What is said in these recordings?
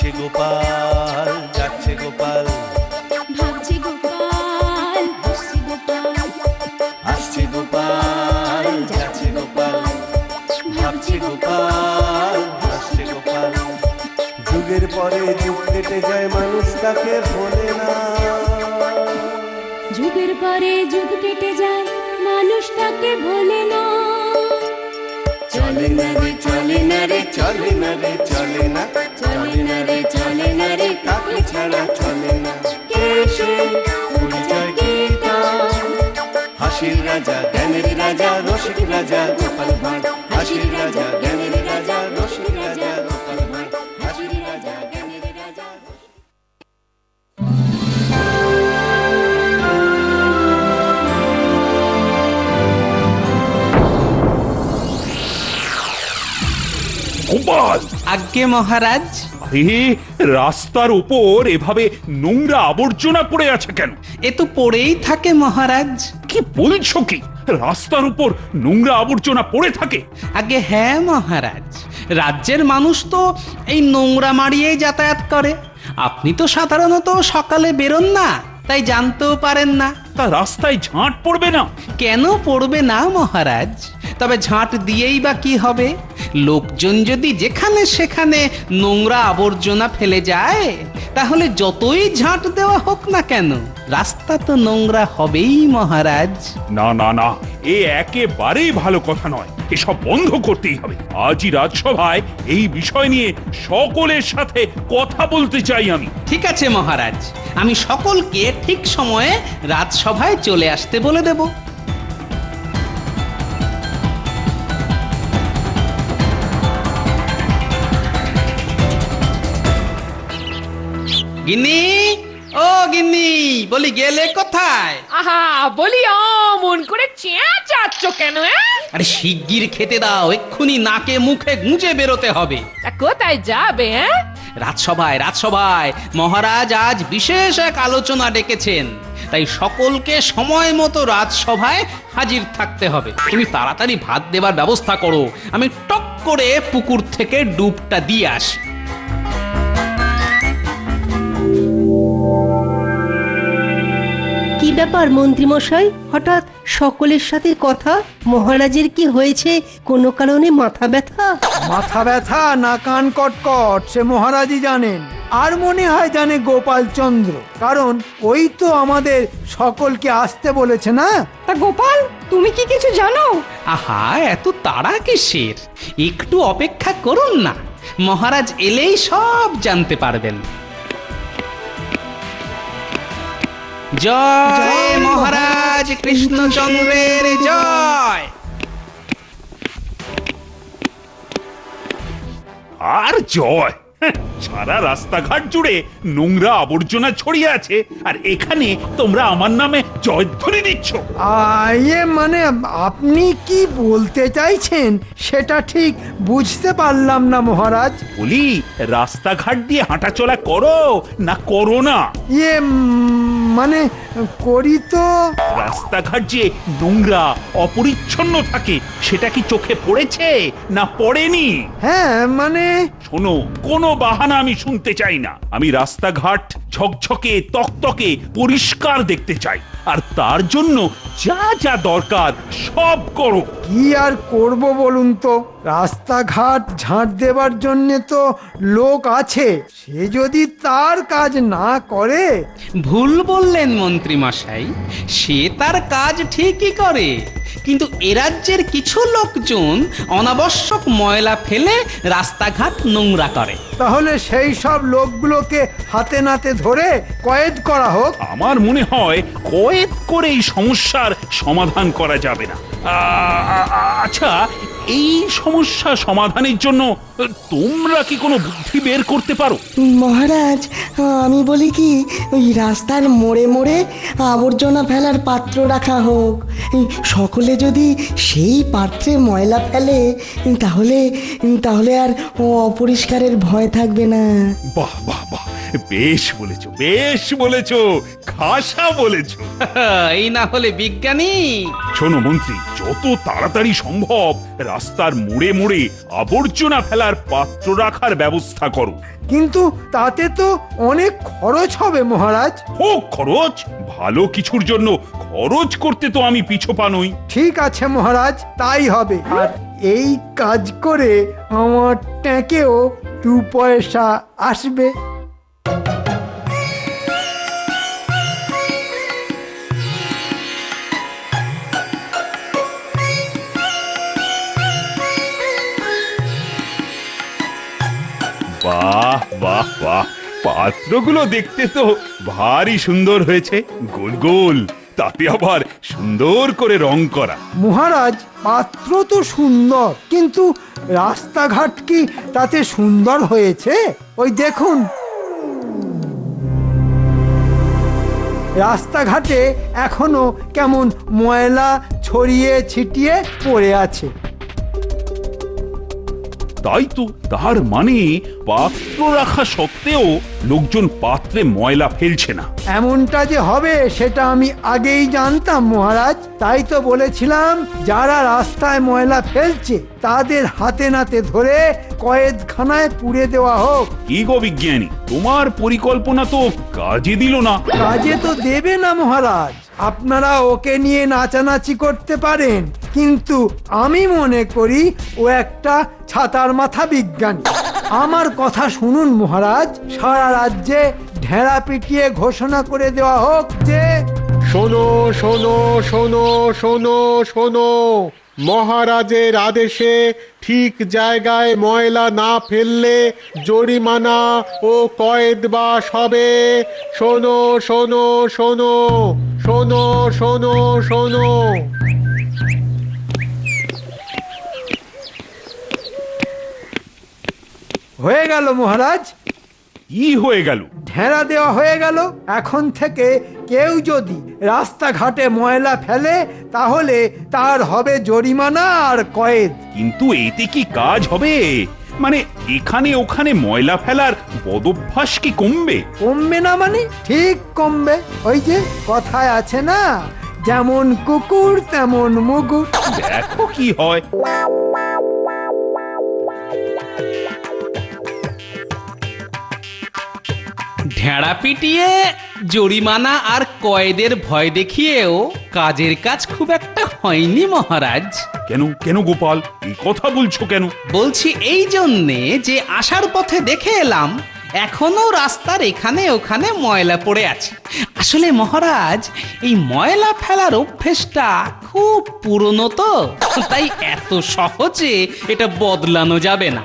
যাচ্ছে গোপাল, যাচ্ছে গোপাল, ভাবছে গোপাল, হাসছে গোপাল, আসছে গোপাল, যাচ্ছে গোপাল, ভাবছে গোপাল, হাসছে গোপাল। যুগের পরে যুগ কেটে যায়, মানুষ তাকে ভোলে না। যুগের পরে যুগ কেটে যায়, মানুষ তাকে ভোলে না। চলে না রে, চলে না রে, চলে না রে, চলে না, চলে না রে, চলে না রে, কাকে ছাড়া চলে না। কে সে? পরিচয় কি তার? হাসির রাজা, জ্ঞানের রাজা, রসিক রাজা গোপাল ভাঁড়। হাসির রাজা, জ্ঞানের রাজা, রসিক রাজা গোপাল ভাঁড়। হাসির রাজা, জ্ঞানের রাজা। গোপাল, আজ্ঞে মহারাজ। আরে রাস্তার উপর এভাবে নোংরা আবর্জনা পড়ে আছে কেন? এ তো পড়েই থাকে মহারাজ। কি বলছো কি? রাস্তার উপর নোংরা আবর্জনা পড়ে থাকে? আগে হ্যাঁ মহারাজ, রাজ্যের মানুষ তো এই নোংরা মারিয়েই যাতায়াত করে। আপনি তো সাধারণত সকালে বেরোন না, তাই জানতেও পারেন না। তা রাস্তায় ঝাঁট পড়বে না? কেন পড়বে না মহারাজ? তবে ঝাঁট দিয়েই বা কি হবে? লোকজন যদি যেখানে সেখানে নোংরা আবর্জনা ফেলে যায়, তাহলে যতই ঝাঁট দেওয়া হোক না কেন, রাস্তা তো নোংরা হবেই মহারাজ। না না না, এ একেবারেই ভালো কথা নয়। এসব বন্ধ করতেই হবে। আজই রাজসভায় এই বিষয় নিয়ে সকলের সাথে কথা বলতে চাই আমি। ঠিক আছে মহারাজ, আমি সকলকে ঠিক সময়ে রাজসভায় চলে আসতে বলে দেব। গিন্নি, ও গিন্নি, বলি গেলে কোথায়? আহা, বলি মন করে চেঁচাচ্ছ কেন? আরে শিগগির খেতে দাও, এক্ষুনি নাকে মুখে গুঁজে বেরোতে হবে। তা কোথায় যাবে? রাজসভায়, রাজসভায় মহারাজ আজ বিশেষ এক আলোচনা ডেকেছেন, তাই সকলকে সময় মতো রাজসভায় হাজির থাকতে হবে। তুমি তাড়াতাড়ি ভাত দেবার ব্যবস্থা করো, আমি টক করে পুকুর থেকে ডুবটা দিয়ে আসি। কি ব্যাপার মন্ত্রীমশাই, হঠাৎ সকলের সাথে কথা? মহারাজের কি হয়েছে? কোনো কারণে মাথা ব্যথা? মাথা ব্যথা না কান কটকট সে মহারাজই জানেন। আর মনে হয় জানে গোপাল চন্দ্র, কারণ ওই তো আমাদের সকলকে আসতে বলেছে না। তা গোপাল, তুমি কি কিছু জানো? আহা, এত তাড়া কিসের? একটু অপেক্ষা করুন না, মহারাজ এলেই সব জানতে পারবেন। জয় মহারাজ কৃষ্ণচন্দ্রের জয়। আর জয়! সারা রাস্তাঘাট জুড়ে নোংরা আবর্জনা ছড়িয়ে আছে, আর এখানে তোমরা আমার নামে জয়ধ্বনি দিচ্ছ। ইয়ে মানে আপনি কি বলতে চাইছেন সেটা ঠিক বুঝতে পারলাম না মহারাজ। বলি, রাস্তাঘাট দিয়ে হাঁটাচলা করো না করো না? ইয়ে মানে করি তো। রাস্তাঘাট যে নোংরা অপরিচ্ছন্ন থাকে, সেটা কি চোখে পড়েছে না পড়েনি? হ্যাঁ মানে শোনো, কোনো বাহানা আমি শুনতে চাই না। আমি রাস্তাঘাট ঝকঝকে তকতকে পরিষ্কার দেখতে চাই, আর তার জন্য যা যা দরকার সব করো। কি আর করব বলুন তো, রাস্তাঘাট ঝাঁট দেবার জন্য তো লোক আছে, সে যদি তার কাজ না করে। ভুল বললেন মন্ত্রী মশাই, সে তার কাজ ঠিকই করে, কিন্তু এ রাজ্যের কিছু লোকজন অনাবশ্যক ময়লা ফেলে রাস্তাঘাট নোংরা করে। তাহলে সেই সব লোকগুলোকে হাতে নাতে ধরে কয়েদ করা হোক। আমার মনে হয় কয়েদ করে এই সমস্যার সমাধান করা যাবে না। আচ্ছা, এই সমস্যা সমাধানের জন্য তোমরা কি কোনো বুদ্ধি বের করতে পারো? মহারাজ, আমি বলি কি, ওই রাস্তার মোড়ে মোড়ে আবর্জনা ফেলার পাত্র রাখা হোক। সকলে যদি সেই পাত্রে ময়লা ফেলে, তাহলে তাহলে আর অপরিষ্কারের ভয় থাকবে না। বাহ বাহ বাহ, বেশ বলেছো, বেশ বলেছো, খাসা বলেছো। এই না হলে বিজ্ঞানী। শোনো মন্ত্রী, যত তাড়াতাড়ি সম্ভব রাস্তার মোড়ে মোড়ে আবর্জনা ফেলার পাত্র রাখার ব্যবস্থা করো। কিন্তু তাতে তো অনেক খরচ হবে মহারাজ। হোক খরচ, ভালো কিছুর জন্য খরচ করতে তো আমি পিছপা নই। ঠিক আছে মহারাজ, তাই হবে। আর এই কাজ করে আমার ট্যাঁকেও 2 পয়সা আসবে। বাহ বাহ বাহ, পাত্রগুলো দেখতে তো ভারী সুন্দর হয়েছে, গোল গোল, তাতে আবার সুন্দর করে রং করা। মহারাজ, পাত্র তো সুন্দর, কিন্তু রাস্তাঘাট কি তাতে সুন্দর হয়েছে? ওই দেখুন, রাস্তাঘাটে এখনো কেমন ময়লা ছড়িয়ে ছিটিয়ে পড়ে আছে। তাই তো, তার মানে পাত্র রাখা সত্ত্বেও লোকজন পাত্রে ময়লা ফেলছে না। এমনটা যে হবে সেটা আমি আগেই জানতাম মহারাজ। তাই তো বলেছিলাম, যারা রাস্তায় ময়লা ফেলছে তাদের হাতে নাতে ধরে কয়েদখানায় পুরে দেওয়া হোক। কি গো বিজ্ঞানী, তোমার পরিকল্পনা তো কাজে দিল না। কাজে তো দেবে না মহারাজ। আপনারা ওকে নিয়ে নাচানাচি করতে পারেন, কিন্তু আমি মনে করি ও একটা ছাতার মাথা বিজ্ঞানী। আমার কথা শুনুন মহারাজ, সারা রাজ্যে ঢেড়া পিটিয়ে ঘোষণা করে দেওয়া হোক যে শোনো শোনো শোনো শোনো শোনো, মহারাজের আদেশে ঠিক জায়গায় ময়লা না ফেললে জরিমানা ও কয়েদবাস হবে। শোনো শোনো শোনো শোনো শোনো শোনো। হয়ে গেল মহারাজ, কি হয়ে গেল? ঢেড়া দেওয়া হয়ে গেল। এখন থেকে কেউ যদি রাস্তাঘাটে ময়লা ফেলে তাহলে তার হবে জরিমানা আর কয়েদ। কিন্তু এতে কি কাজ হবে? মানে এখানে ওখানে ময়লা ফেলার বদভ্যাস কি কমবে? কমবে না মানে? ঠিক কমবে। ওই যে কথায় আছে না, যেমন কুকুর তেমন মুগুর। দেখো কি হয়। ঢেড়া পিটিয়ে জরিমানা আর কয়েদের ভয় দেখিয়েও কাজের কাজ খুব একটা হয়নি মহারাজ। কেন কেন গোপাল, এই কথা বলছো কেন? বলছি এই জন্যে যে আসার পথে দেখে এলাম এখনো রাস্তার এখানে ওখানে ময়লা পড়ে আছে। আসলে মহারাজ, এই ময়লা ফেলার অভ্যেসটা খুব পুরনো তো, তাই এত সহজে এটা বদলানো যাবে না।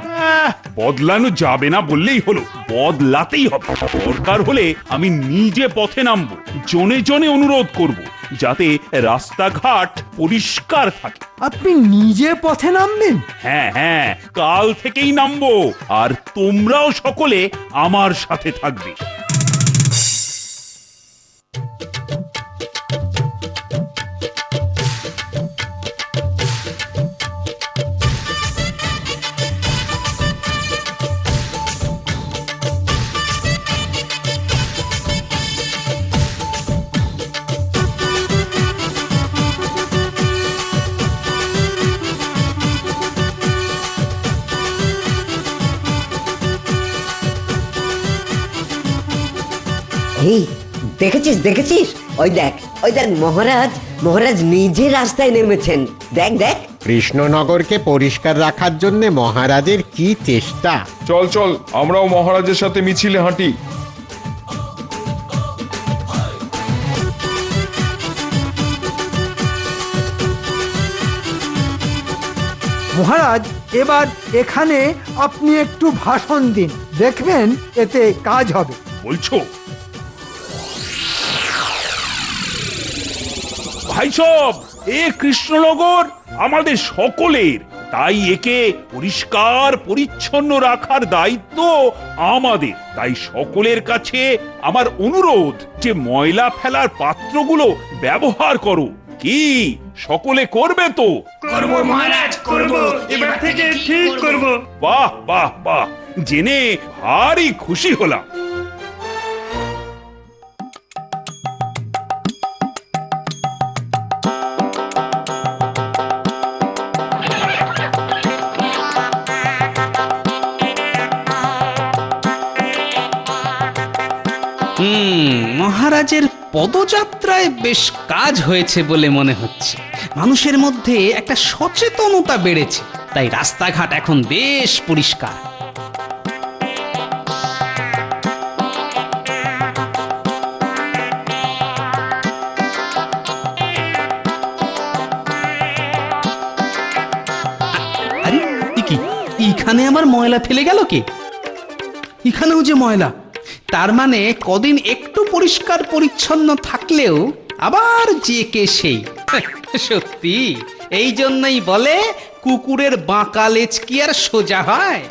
বদলানো যাবে না বললেই হলো, বদলাতেই হবে। দরকার হলে আমি নিজে পথে নামবো, জনে জনে অনুরোধ করব, যাতে রাস্তাঘাট পরিষ্কার থাকে। আপনি নিজে পথে নামবেন? হ্যাঁ হ্যাঁ, কাল থেকেই নামবো, আর তোমরাও সকলে আমার সাথে থাকবে। এই দেখেছিস দেখেছিস, ওই দেখ মহারাজ, মহারাজ নিজে রাস্তায় নেমেছেন। দেখ দেখ, কৃষ্ণনগরকে পরিষ্কার রাখার জন্য মহারাজের কি চেষ্টা। চল চল, আমরাও মহারাজের সাথে মিছিলে হাঁটি। মহারাজ, এবার এখানে আপনি একটু ভাষণ দিন, দেখবেন এতে কাজ হবে। বলছো? ভাই সব, এ কৃষ্ণনগর আমাদের সকলের, তাই একে পরিষ্কার পরিচ্ছন্ন রাখার দায়িত্ব আমাদের। তাই সকলের কাছে আমার অনুরোধ যে ময়লা ফেলার পাত্রগুলো ব্যবহার করো। কি সকলে করবে তো? করব মহারাজ, করব, এবার থেকে ঠিক করব। বাহ বাহ বাহ, জেনে ভারী খুশি হলাম। মহারাজের পদযাত্রায় বেশ কাজ হয়েছে বলে মনে হচ্ছে। মানুষের মধ্যে একটা সচেতনতা বেড়েছে, তাই রাস্তাঘাট এখন বেশ পরিষ্কার। আরে এ কি, এখানে আমার ময়লা ফেলে গেল কে? এখানেও যে ময়লা, তার মানে কদিন একটু পরিষ্কার পরিচ্ছন্ন থাকলেও আবার যে কে সেই। সত্যি, এই জন্যই বলে কুকুরের বাঁকা লেজ কি আর সোজা হয়।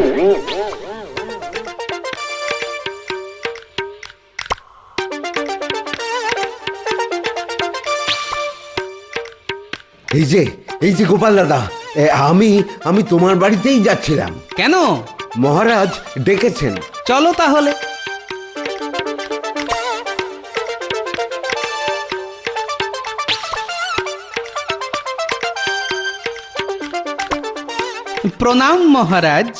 এই যে গোপাল দাদা, আমি তোমার বাড়িতেই যাচ্ছিলাম। কেন? মহারাজ ডেকেছেন। চলো তাহলে। প্রণাম মহারাজ।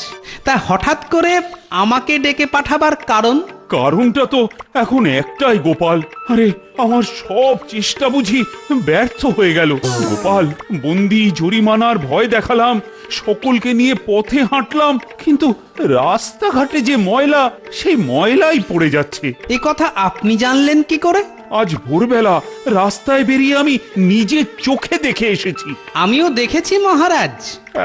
তা হঠাৎ করে আমাকে ডেকে পাঠাবার কারণ? কারণটা তো এখন একটাই গোপাল। আরে আমার সব চেষ্টা বুঝি ব্যর্থ হয়ে গেল। গোপাল, বন্দি জরিমানার ভয় দেখালাম, সকলকে নিয়ে পথে হাঁটলাম, কিন্তু রাস্তাঘাটে যে ময়লা, সেই ময়লাই পড়ে যাচ্ছে। এ কথা আপনি জানলেন কি করে? আজ ভোরবেলা রাস্তায় বেরিয়ে আমি নিজে চোখে দেখে এসেছি। আমিও দেখেছি মহারাজ।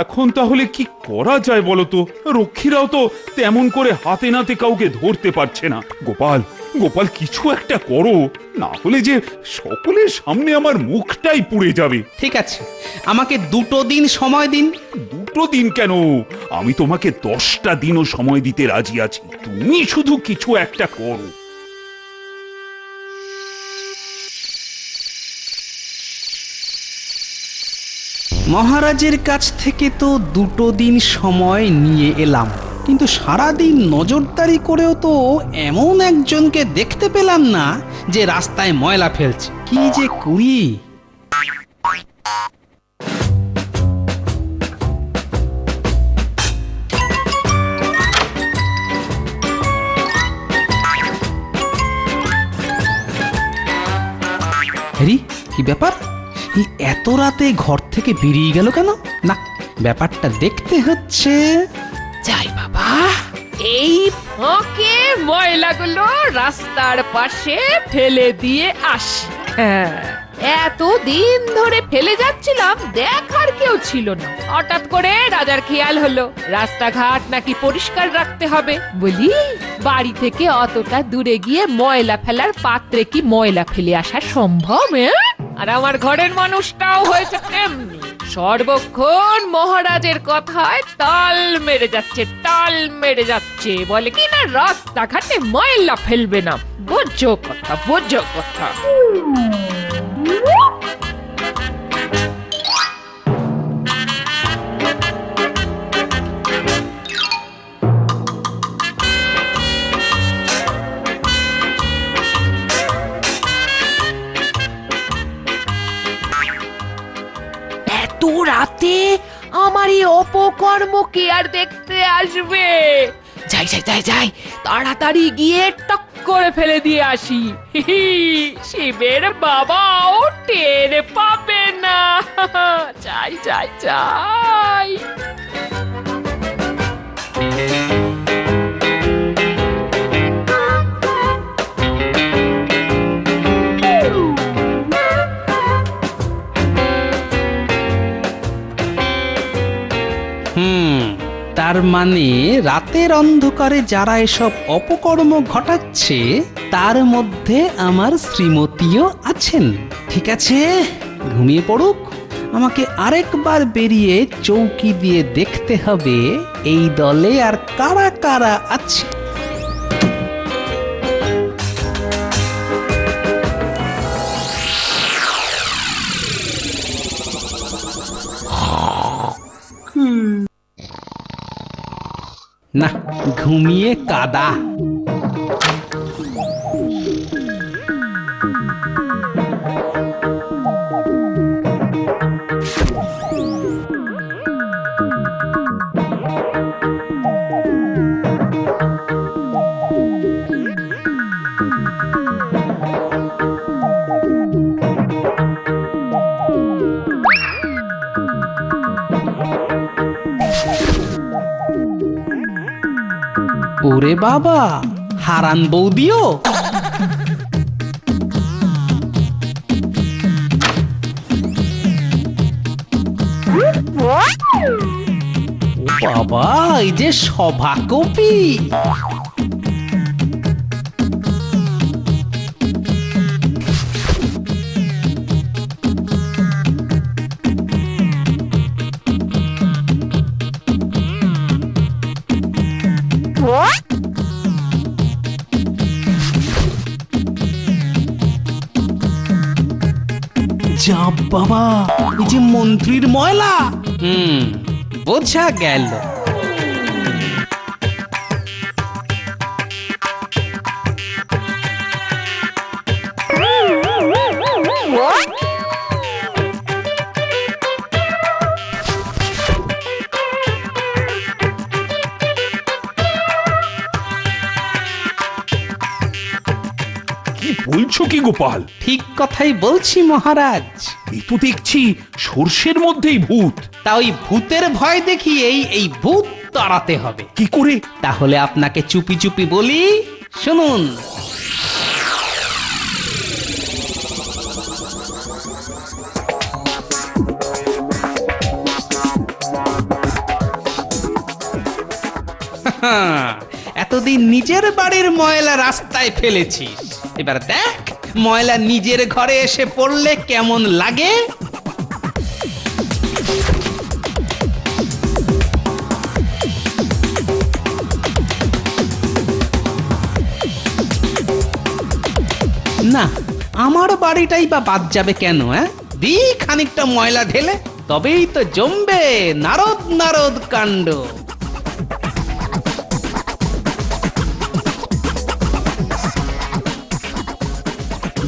এখন তাহলে কি করা যায় বলো তো? রক্ষীরাও তো তেমন করে হাতে নাতে কাউকে ধরতে পারছে না। গোপাল, গোপাল, কিছু একটা করো, না হলে যে সকলের সামনে আমার মুখটাই পুড়ে যাবে। ঠিক আছে, আমাকে 2 দিন সময় দিন। 2 দিন কেন, আমি তোমাকে 10টা দিনও সময় দিতে রাজি আছি। তুমি শুধু কিছু একটা করো। মহারাজের কাছ থেকে তো 2 দিন সময় নিয়ে এলাম, কিন্তু সারাদিন নজরদারি করেও তো এমন একজনকে দেখতে পেলাম না যে রাস্তায় ময়লা ফেলছে। কি যে করি! হ্যারি, কি ব্যাপার? এত রাতে ঘর থেকে বেরিয়ে গেল কেন? না, ব্যাপারটা দেখতে হচ্ছে। যাই বাবা, এই ফাঁকে ময়লাগুলো রাস্তার পাশে ফেলে দিয়ে আসি। হ্যাঁ, এতদিন ধরে ফেলে যাচ্ছিলাম, দেখার কেউ ছিল না। হঠাৎ করে রাজার খেয়াল হলো রাস্তাঘাট নাকি পরিষ্কার রাখতে হবে। বলি, বাড়ি থেকে অতটা দূরে গিয়ে ময়লা ফেলার পাত্রে কি ময়লা ফেলে আসা সম্ভব? আর আমার ঘরের মানুষটাও হয়েছে তেমনি, সর্বক্ষণ মহারাজের কথায় তাল মেরে যাচ্ছে। বলে কি না রাস্তাঘাটে ময়লা ফেলবে না। বোঝো কথা। এত রাতে আমার এই অপকর্ম কে আর দেখতে আসবে? যাই, তাড়াতাড়ি গিয়ে টক করে ফেলে দিয়ে আসি। শিবের বাবাও টের পাবে না। যাই। তার মানে রাতের অন্ধকারে যারা এসব অপকর্ম ঘটাচ্ছে তার মধ্যে আমার শ্রীমতীও আছেন। ঠিক আছে, ঘুমিয়ে পড়ুক। আমাকে আরেকবার বেরিয়ে চৌকি দিয়ে দেখতে হবে এই দলে আর কারা কারা আছে। না, ঘুমিয়ে কাদা। বাবা, হারান বৌদিও? বাবা, এই যে সভাকবি! যা বাবা, এই যে মন্ত্রীর ময়লা। বোঝা গেল। কি বলছো কি গোপাল? ঠিক কথাই বলছি মহারাজ। এই তো দেখছি সর্ষের মধ্যেই ভূত। তা ওই ভূতের ভয় দেখিয়েই এই ভূত তাড়াতে হবে। কি করে? তাহলে আপনাকে চুপি চুপি বলি, শুনুন। এতদিন নিজের বাড়ির ময়লা রাস্তায় ফেলেছিস, এবার দেখ ময়লা নিজের ঘরে এসে পড়লে কেমন লাগে। না, আমার বাড়িটাই বা বাদ যাবে কেন? দি খানিকটা ময়লা ঢেলে, তবেই তো জমবে নারদ নারদ কাণ্ড।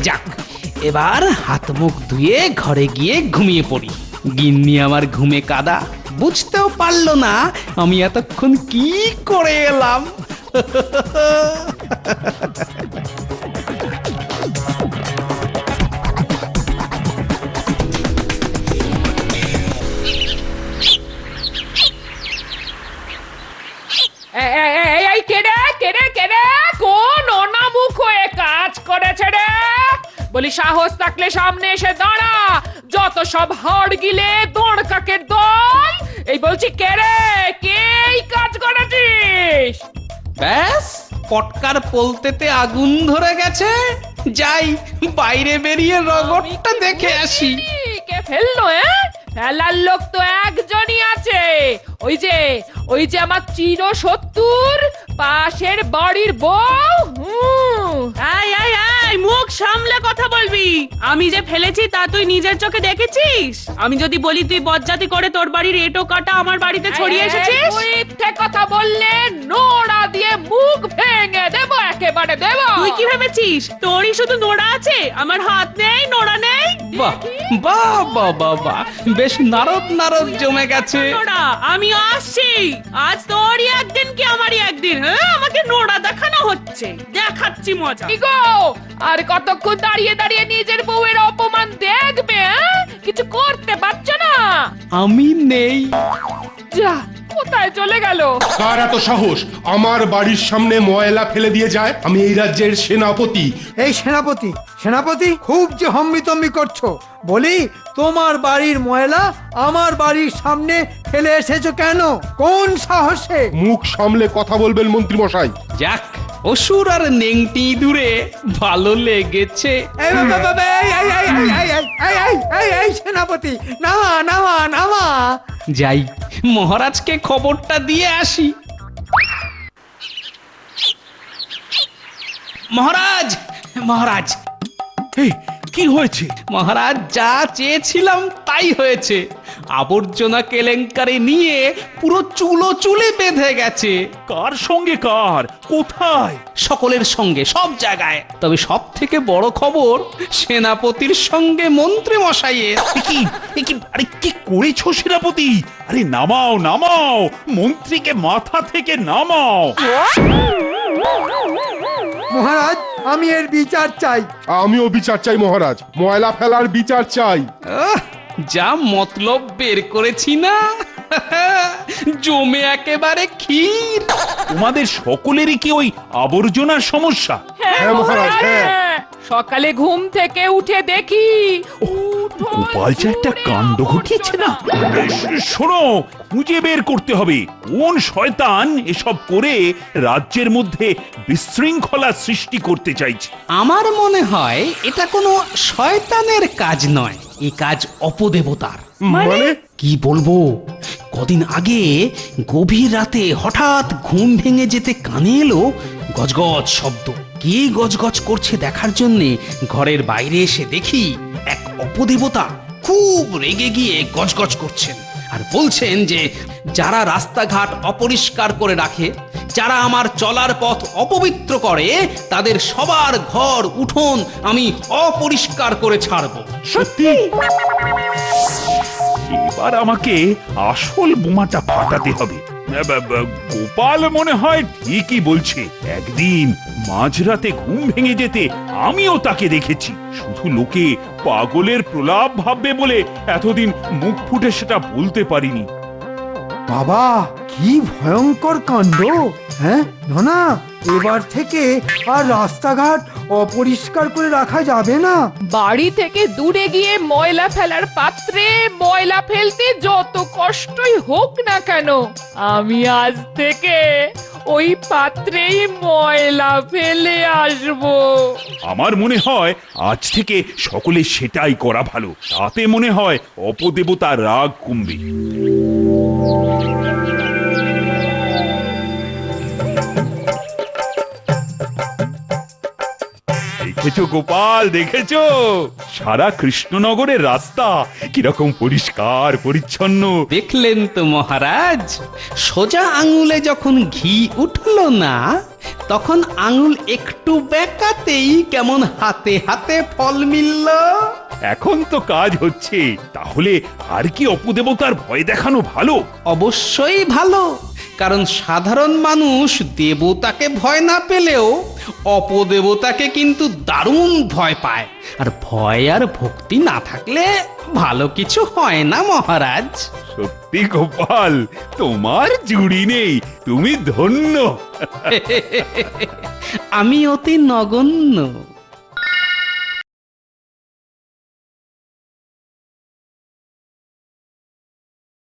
যাক, এবার হাত মুখ ধুয়ে ঘরে গিয়ে ঘুমিয়ে পড়ি। গিন্নি আমার ঘুমে কাদা, বুঝতেও পারলো না আমি এতক্ষণ কি করে এলাম। এই কেড়ে কেড়ে কেড়ে কোন অনামুখ হয়ে কাজ করেছে রে? বলি সাহস থাকলে সামনে এসে দাঁড়া, যত সব হাড় গিলে দোড় কাকের দল। এই বলছি কেড়ে, কে এই কাজ করেছিস? ব্যাস, পটকার পোলতেতে আগুন ধরে গেছে। যাই বাইরে বেরিয়ে রগরটা দেখে আসি। কে ফেললো? ফেলার লোক তো একজনই আছে, ওই যে আমার চির শত্রুর পাশের বাড়ির বউ। মুখ সামলে কথা বলবি। আমি যে ফেলেছি তা তুই নিজের চোখে দেখেছিস? আমি যদি বলি তুই বজ্জাতি করে তোর বাড়ির এটো কাটা আমার বাড়িতে ছড়িয়ে এসেছিস? মিথ্যে কথা বললে নোড়া দিয়ে মুখ ভেঙে দেব, একেবারে দেব। তুই কি ভেবেছিস তোরই শুধু নোড়া আছে, আমার হাত নেই, নোড়া নেই? বাহ বাহ বাহ বাহ বাহ, বেশ নারদ নারদ জমে গেছে। নোড়া, আমি আসছি। আজ তোরই একদিন কি আমারই একদিন? আমাকে নোড়া দেখানো হচ্ছে, দেখাচ্ছি মজা। কি গো, আর কতক্ষণ দাঁড়িয়ে দাঁড়িয়ে নিজের বউয়ের অপমান দেখবে? কিছু করতে পারছো না? আমি নেই। যা, কোথায় চলে গেল? কার এত সাহস আমার বাড়ির সামনে ময়লা ফেলে দিয়ে যায়? আমি এই রাজ্যের সেনাপতি। এই সেনাপতি, সেনাপতি খুব যে হম্বিতম্বি করছো। বলি, তোমার বাড়ির ময়লা আমার বাড়ির সামনে ফেলে এসেছো কেন? কোন সাহসে? মুখ সামলে কথা বলবেন মন্ত্রী মশাই। যাক, অসুর আর নেংটি দূরে ভালো লেগেছে। এই সেনাপতি, নামা নামা নামা। যাই মহারাজকে খবরটা দিয়ে আসি। মহারাজ, মহারাজ, এই কি হয়েছে? মহারাজ, যা চেয়েছিলাম তাই হয়েছে। আবর্জনা কেলেঙ্কারি নিয়ে পুরো চুলো চুলে বেঁধে গেছে। কার সঙ্গে কার? কোথায়? সকলের সঙ্গে, সব জায়গায়। তবে সব থেকে বড় খবর সেনাপতির সঙ্গে মন্ত্রী মশাইয়ের। আরে কি করেছো সেনাপতি? আরে নামাও নামাও, মন্ত্রীকে মাথা থেকে নামাও। মহারাজ, আমি এর বিচার চাই। আমিও বিচার চাই মহারাজ, ময়লা ফেলার বিচার চাই। যা মতলব বের করেছি না। জমে একেবারে ক্ষীর। তোমাদের সকলেরই কি ওই আবর্জনার সমস্যা? হ্যাঁ মহারাজ, হ্যাঁ। সকালে ঘুম থেকে উঠে দেখি গোপাল যে একটা কাণ্ড ঘটিয়েছে না। শোনো, খুঁজে বের করতে হবে কোন শয়তান এসব করে রাজ্যের মধ্যে বিশৃঙ্খলা সৃষ্টি করতে চাইছে। আমার মনে হয় এটা কোনো শয়তানের কাজ নয়, এই কাজ অপদেবতার। মানে কি বলবো, কদিন আগে গভীর রাতে হঠাৎ ঘুম ভেঙে যেতে কানে এলো গজগজ শব্দ। কে গজগজ করছে দেখার জন্যে ঘরের বাইরে এসে দেখি এক অপদেবতা খুব রেগে গিয়ে গজগজ করছেন আর বলছেন যে যারা রাস্তাঘাট অপরিষ্কার করে রাখে, যারা আমার চলার পথ অপবিত্র করে, তাদের সবার ঘর উঠোন আমি অপরিষ্কার করে ছাড়বো। সত্যি? এবার আমাকে আসল বোমাটা ফাটাতে হবে। গোপাল মনে হয় ঠিকই বলছে। একদিন মাঝরাতে ঘুম ভেঙে যেতে আমিও তাকে দেখেছি। শুধু লোকে পাগলের প্রলাপ ভাববে বলে এতদিন মুখ ফুটে সেটা বলতে পারিনি। বাবা, কি ভয়ঙ্কর কাণ্ড! হ্যাঁ না, এবার থেকে আর রাস্তাঘাট অপরিষ্কার করে রাখা যাবে না। বাড়ি থেকে দূরে গিয়ে ময়লা ফেলার পাত্রে ময়লা ফেলতে যত কষ্টই হোক না কেন, আমি আজ থেকে ওই পাত্রেই ময়লা ফেলে আসবো। আমার মনে হয় আজ থেকে সকলে সেটাই করা ভালো। তাতে মনে হয় অপদেবতার রাগ কমবে। দেখেছো গোপাল, দেখেছো সারা কৃষ্ণনগরের রাস্তা কিরকম পরিষ্কার পরিচ্ছন্ন। দেখলেন তো মহারাজ, সোজা আঙুলে যখন ঘি উঠল না, তখন আঙুল একটু বেঁকাতেই কেমন হাতে হাতে ফল মিলল। এখন তো কাজ হচ্ছে। তাহলে আর কি অপদেবতার ভয় দেখানো ভালো? অবশ্যই ভালো, কারণ সাধারণ মানুষ দেবতাকে ভয় না পেলেও অপদেবতাকে কিন্তু দারুণ ভয় পায়। আর ভয় আর ভক্তি না থাকলে ভালো কিছু হয় না মহারাজ। সত্যি গোপাল, তোমার জুড়ি নেই, তুমি ধন্য। আমি অতি নগণ্য।